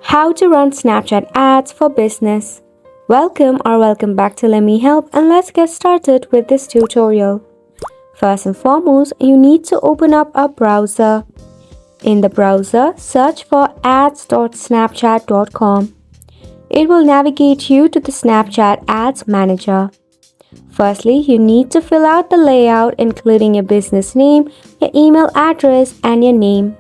How to run Snapchat ads for business. Welcome back to Let Me Help, and let's get started with this tutorial. First and foremost, you need to open up a browser. In the browser, search for ads.snapchat.com. It will navigate you to the Snapchat Ads Manager. Firstly, you need to fill out the layout including your business name, your email address, and your name.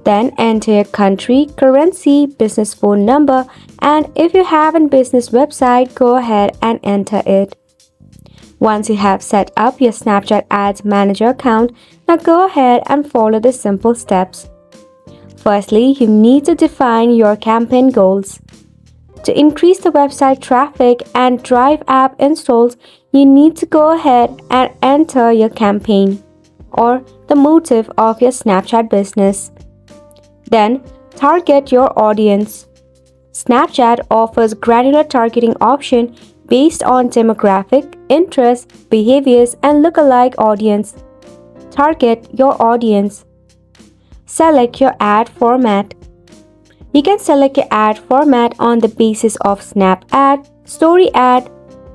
Then enter your country, currency, business phone number, and if you have a business website, go ahead and enter it. Once you have set up your Snapchat Ads Manager account, now go ahead and follow the simple steps. Firstly, you need to define your campaign goals. To increase the website traffic and drive app installs, you need to go ahead and enter your campaign or the motive of your Snapchat business. Then, target your audience. Snapchat offers granular targeting option based on demographic, interests, behaviors, and lookalike audience. Target your audience. Select your ad format. You can select your ad format on the basis of Snap ad, Story ad,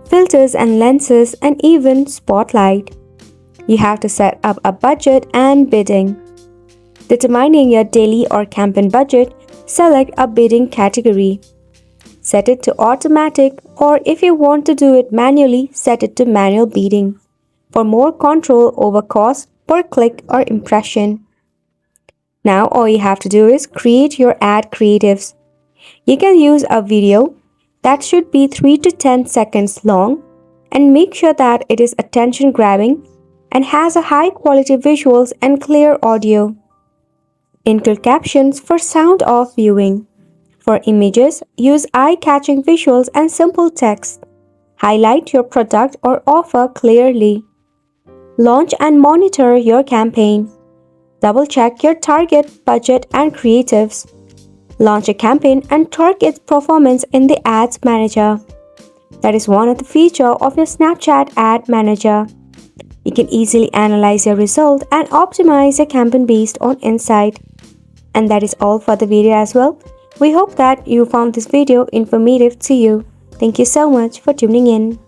filters and lenses, and even Spotlight. You have to set up a budget and bidding. Determining your daily or campaign budget, select a bidding category. Set it to automatic, or if you want to do it manually, set it to manual bidding for more control over cost per click or impression. Now all you have to do is create your ad creatives. You can use a video that should be 3 to 10 seconds long and make sure that it is attention grabbing and has a high quality visuals and clear audio. Include captions for sound off viewing. For images, use eye-catching visuals and simple text. Highlight your product or offer clearly. Launch and monitor your campaign. Double-check your target, budget, and creatives. Launch a campaign and track its performance in the Ads Manager. That is one of the features of your Snapchat Ad Manager. You can easily analyze your result and optimize your campaign based on insight. And that is all for the video as well. We hope that you found this video informative to you. Thank you so much for tuning in.